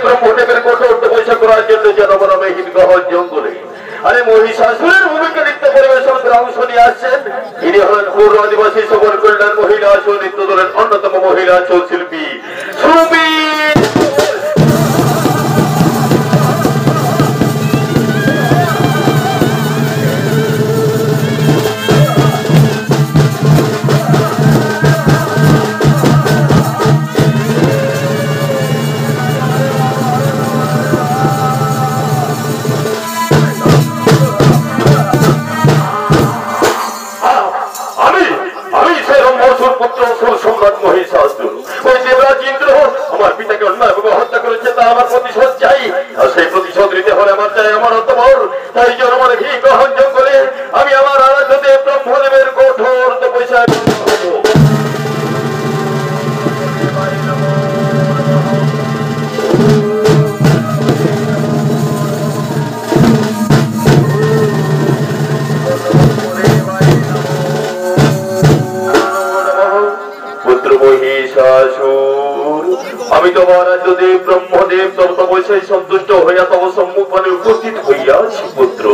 ব্রহ্মদেবের কঠোর তপস্যা করার জন্য জনগণমহীন গহন জঙ্গলে আরে মহিষাসুরের ভূমিকা নৃত্য পরিবেশন করে অংশ নিয়ে আসছেন। ইনি হলেন পৌর আদিবাসী সবল কল্যাণ মহিলা নৃত্য দলের অন্যতম মহিলা ছৌ শিল্পী সুমি। আমি তোমার দেব ব্রহ্মদেব তব তপস্যায় সন্তুষ্ট হইয়া তব সম্মুখ পানে উপস্থিত হইয়াছি পুত্র।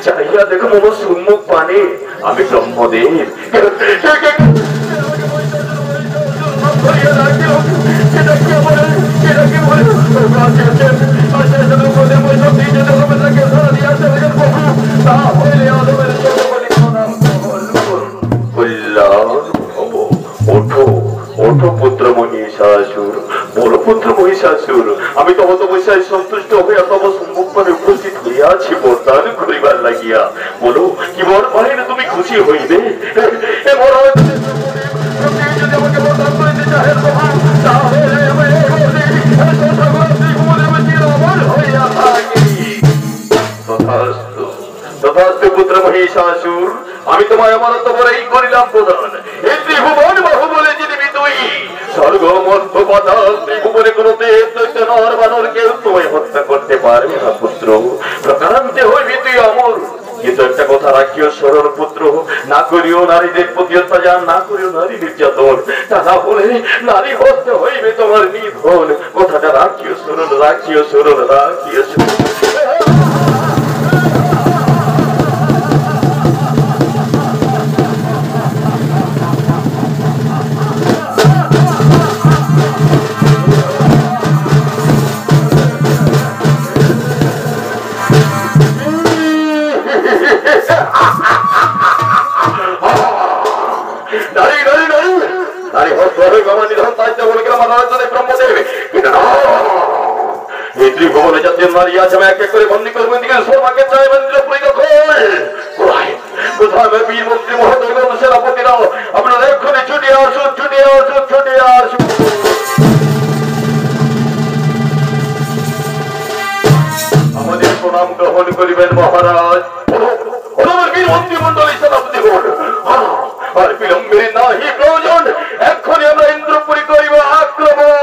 চাহিয়া দেখো মম সম্মুখ পানে আমি ব্রহ্মদেব। ওঠো ওঠো পুত্র মহিষাসুর, বলো পুত্র মহিষাসুর, আমি তব তপস্যায় সন্তুষ্ট হইয়া তব সম্মুখ পানে উপস্থিত হইয়াছি বরদান করিবার লাগিয়া। বলো কি বর পাইলে তুমি খুশি হইবে? যদি আমাকে বরদান করিতে চাহেন তথাস্তু পুত্র মহিষাসুর, আমি তোমায় আমার তবরেই করিলাম প্রদান। এই ত্রিভুবন বাহুবলে যিনি তুই স্বর্গ মধ্য পাতাল ত্রিভুবনে কোন দেব দৈত্য নর বানর কেউ তোমায় হত্যা করতে পারবে না পুত্র। প্রকারান্তে হইবি তুই অমর। কিন্তু একটা কথা রাখিও স্মরণ পুত্র, না করিও নারীদের প্রতি অত্যাচার, না করিও নারী নির্যাতন, তা না হলে নারী হত্যা হইবে তোমার নিধন। কথাটা রাখিও স্মরণ, রাখিও স্মরণ, রাখিও স্মরণ। ত্রিভুবনে জাতীয় নারী আছে, এক এক করে বন্দী করবেন দিকে সোমাকে চাই মন্দির কোথায় বীর মন্ত্রী মহোদয় সেনাপতিরাও আপনারা এক্ষুনি ছুটে আসুন, ছুটে আসুন, ছুটে আসুন। আমাদের প্রণাম গ্রহণ করিবেন মহারাজ। বীর মন্ত্রিমন্ডলী সেনাপতি আর বিলম্বের নাহি প্রয়োজন, এক্ষুনি আমরা ইন্দ্রপুরী করিব আক্রমণ।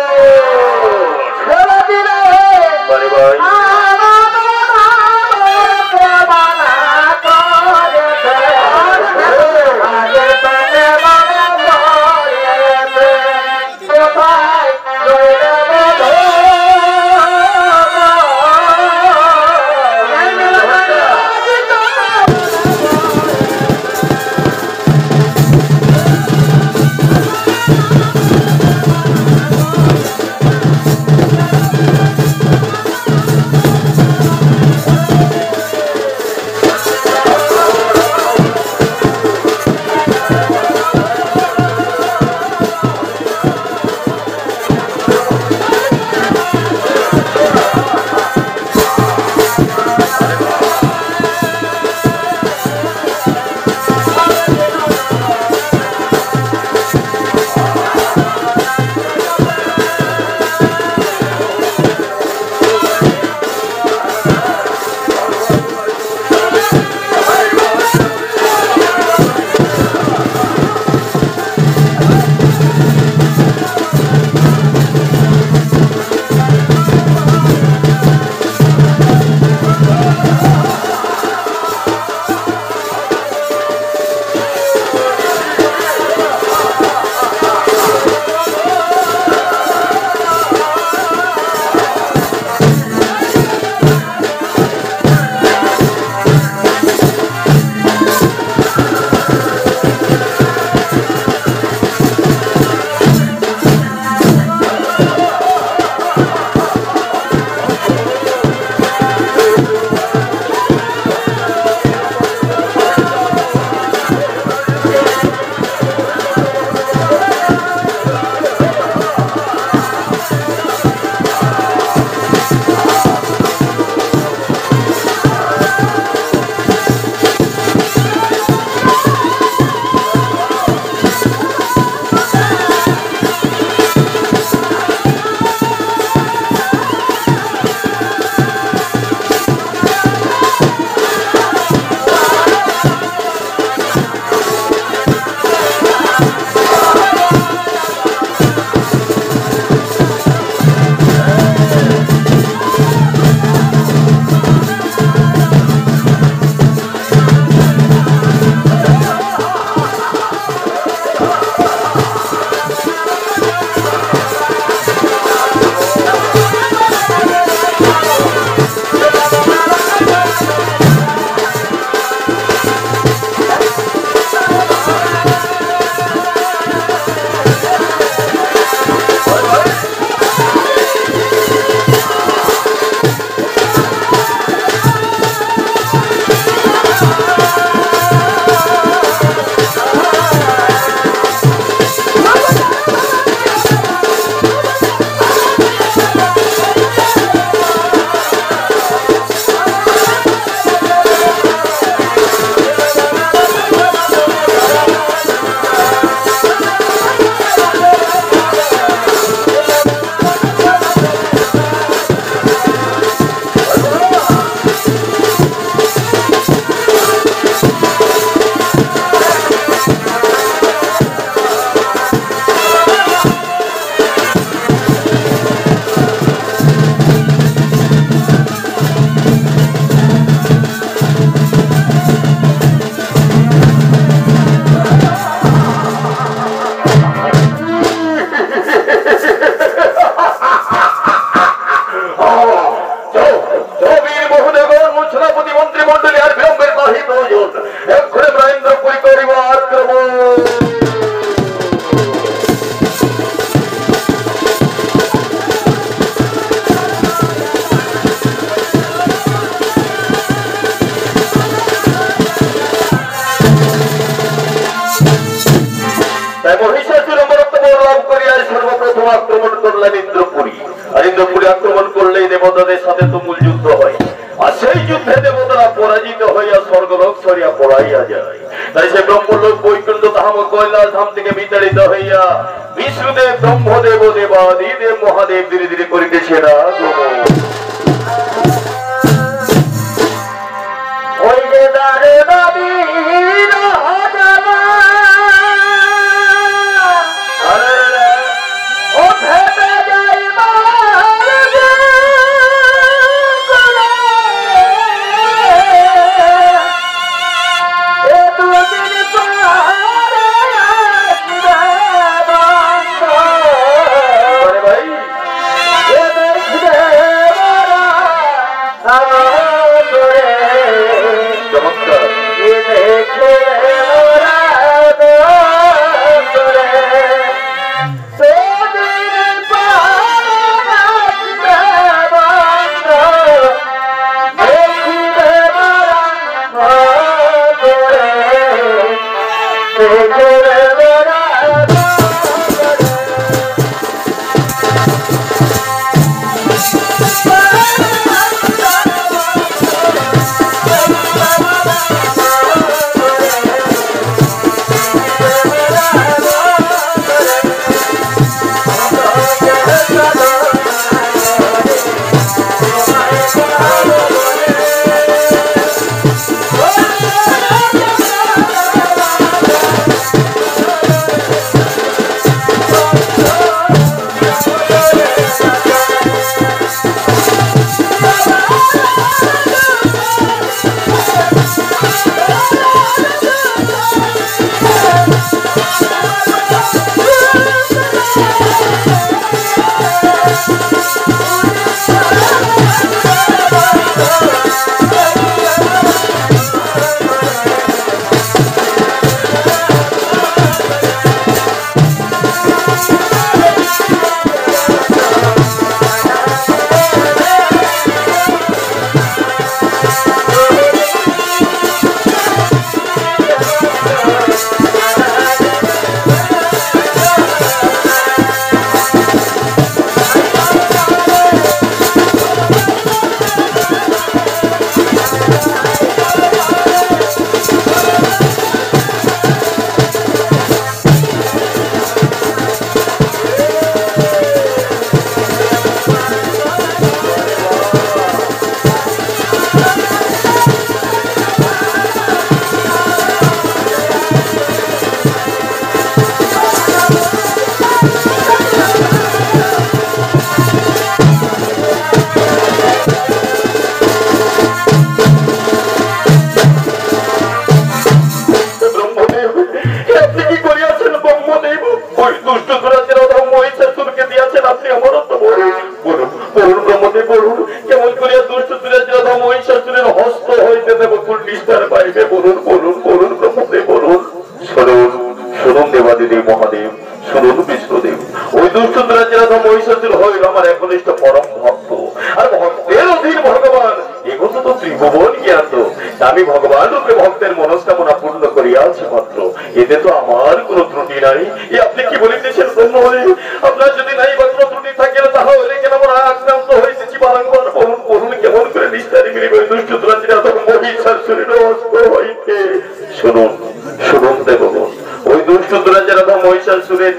দেবতাদের সাথে তুমুল যুদ্ধ হয়, আর সেই যুদ্ধে দেবতারা পরাজিত হইয়া স্বর্গলোক ছড়িয়া পড়াইয়া যায়। তাই সে ব্রহ্মলোক বৈকুণ্ঠ ধাম কৈলাস ধাম থেকে বিতাড়িত হইয়া বিষ্ণুদেব ব্রহ্মদেব দেবাদিদেব মহাদেব ধীরে ধীরে করিতেছে না ওই যে দারে দাবি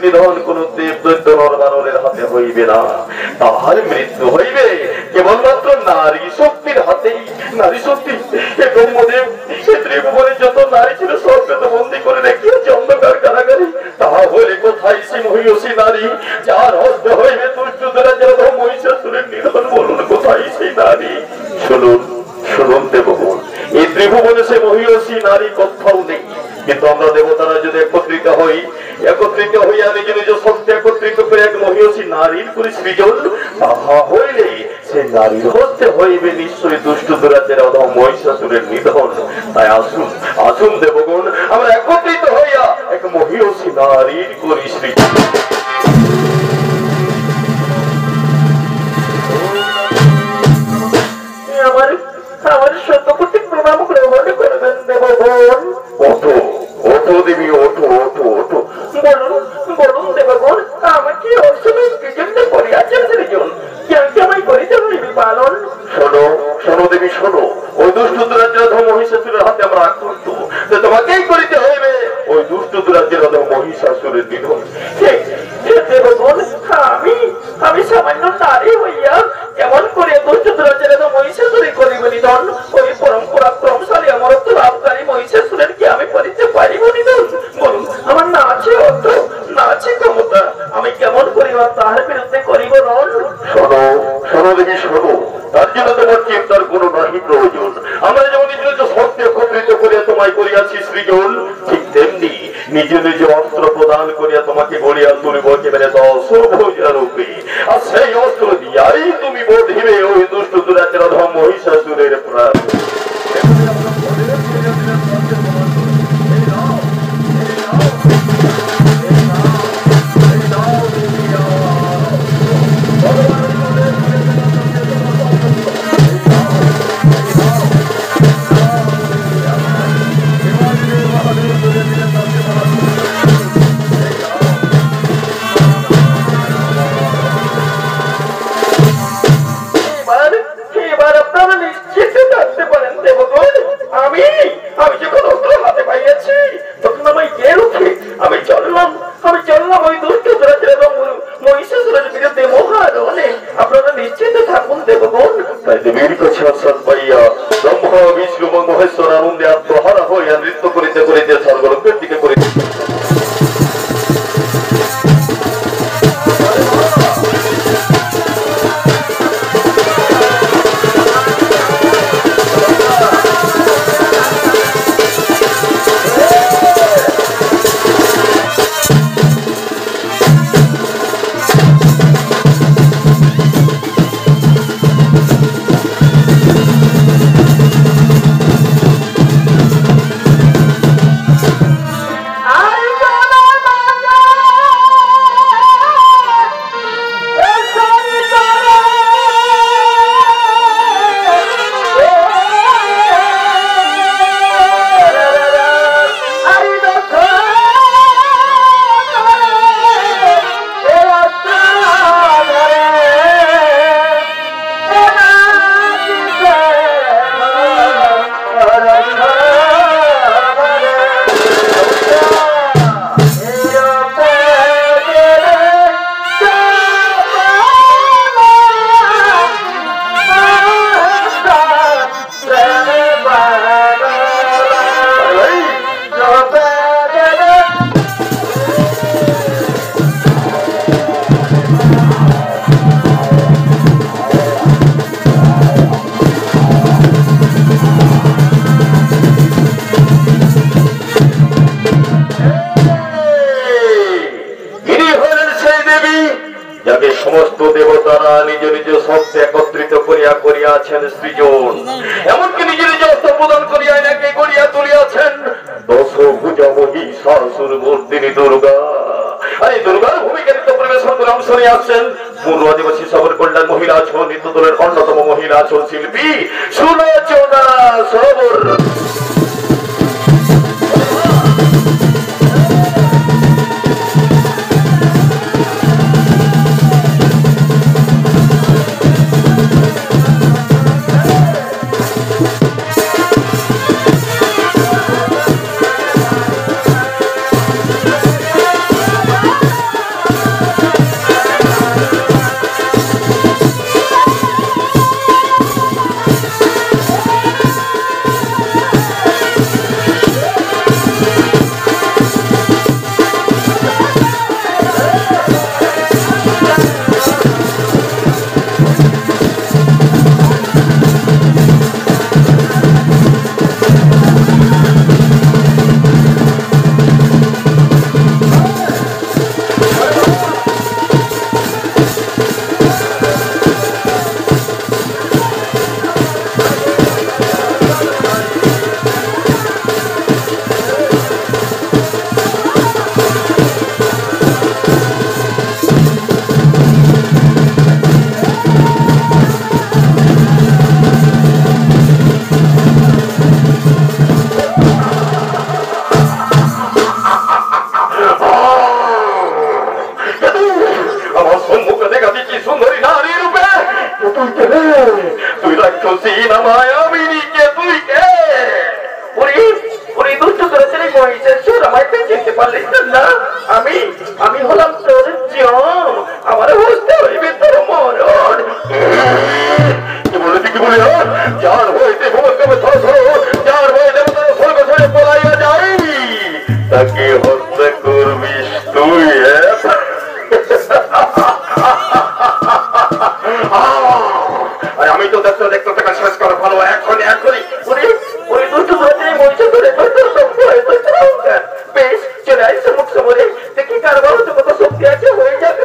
নিধন কোন দেব দৈত্য নরমানবের হাতে হইবে না, তাহার মৃত্যু হইবে কেবলমাত্র নারী শক্তির হাতেই। নারী শক্তি ব্রহ্মদেব সে ত্রিভুবনে যত নারী ছিল সবকে তো বন্দী করে রেখেছে অন্ধকার কারাগারে। তাহা হইলে কোথায় সে মহিষী নারী যার হস্ত হইবে দুষ্টরা যারা মহিষাসুরের নিধন? বলুন কোথায় সেই নারী? শুনুন শুনুন দেবগণ, এই ত্রিভুবনে সে মহিষী নারী কোথাও নেই। কিন্তু আমরা দেবতারা যদি একত্রিত হই, একত্রিত হইয়া নিজ নিজ শক্তি একত্রিত করে এক মহিষী নারীর করে সৃজন, তাহা হইলে সে নারীর হস্তে হইবে নিশ্চয়ই দুষ্ট দুরাচার অধম মহিষাসুরের নিধন। তাই আসুন আসুন দেবগণ, আমরা একত্রিত হইয়া এক মহিষী নারীর করি সৃজন। আমার শতকোটি প্রণাম গ্রহণ করবেন দেবগণ। ওঠো ওঠো দেবী, ওঠো ওঠো ওঠো। বলুন বলুন দেবগণ, আমাকে অসময় কি জন্য করিয়াছেন সৃজন? কেমন করিতে হইবে? শোনো, ওই দুষ্ট দুরাজ্যের অধম মহিষাসুরের হাতে আমরা আক্রান্ত, তোমাকেই করিতে হইবে ওই দুষ্ট দুরাজ্যের অধম মহিষাসুরের নিধন। আমি সামান্য নারী হইয়া কেমন করে দুষ্ট দুরাজ্যের অধম মহিষাসুরি করিব নিধন? ওই পরম পরাক্রমশালী অমরত্ব লাভকারী মহিষাসুরের কি আমি করিতে পারিব নিধন? বলুন, আমার না আছে অর্থ, না আছে ক্ষমতা, আমি কেমন করিবা তাহার বিরুদ্ধে করিব রণ? শোনো শোনো দেখি শোনো, তার জন্য তোমার চিন্তার কোনো নাহি প্রয়োজন। আমরা যেমন নিজ নিজ শক্তি একত্রিত করিয়া তোমায় করিয়াছি সৃজন, ঠিক তেমনি নিজ নিজ অস্ত্র প্রদান করিয়া তোমাকে গড়িয়া তুলিব একেবারে 10 ভুজা রূপে। আর সেই অস্ত্র দিয়াই তুমি বধিবে ওই দুষ্ট দুরাচার অধম মহিষাসুরের প্রাণ। আনন্দে আত্মহারা হইয়া নৃত্য করিতে করিতে স্বর্গলোকের দিকে করিতে সমস্ত দেবতারা নিজ নিজ শক্তি একত্রিত করিয়া করিয়াছেন সৃজন, এমনকি নিজ নিজ অস্ত্র প্রদান করিয়া এনাকে গড়িয়া তুলিয়াছেন 10 ভুজা মহিষাসুর মূর্তিনি দুর্গা। আর এই দুর্গার ভূমিকা নৃত্য পরিবেশন করে অংশ নিয়ে আসছেন পূর্ব আদিবাসী সবর কল্যাণ মহিলা আচরণ নৃত্য দলের অন্যতম মহিলা আচরণ শিল্পী সুলোচনা সবর। তুই রাক্ষসী না মায়াবিনী কে তুই কে? ওরে দুষ্ট করেছেন মহিষের সুর আমায় চিনতে পারলিস না? আমি হলাম তোর জম, আমার বুঝতে হইবে তোর মরণ। কি বলে যার হইতে ভূমিকম্পে ধ্বংস, যার হইতে স্বর্গ ছেড়ে পলাইয়া যাই, তাকে হত্যা করবিস তুই? আমি তো দেখতে টাকা শেষ করা ভালো, এখনই ওরে দুষ্ট করেছেন মহিষের ধরে বেশ চলে আসছে মুখ সমরে, দেখি কার বাবু তো কত শক্তি আছে, হয়ে যাবে।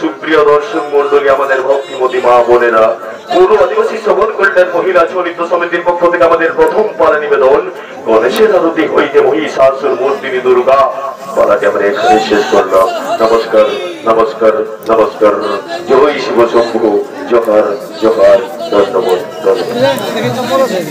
সুপ্রিয় দর্শক মন্ডলী, আমাদের ভক্তিমতী মা বোনেরা, পূর্ব আদিবাসী শ্রবণ কল্যাণ মহিলা চলিত সমিতির পক্ষ থেকে আমাদের প্রথম পালা নিবেদন গণেশের আরতি হইতে মহিষাসুর মূর্তিনি দুর্গা পালাটি আমরা এখানে শেষ করলাম। নমস্কার নমস্কার নমস্কার। জয় শিব শম্ভু। জোহার জোহার। ধন্যবাদ ধন্যবাদ।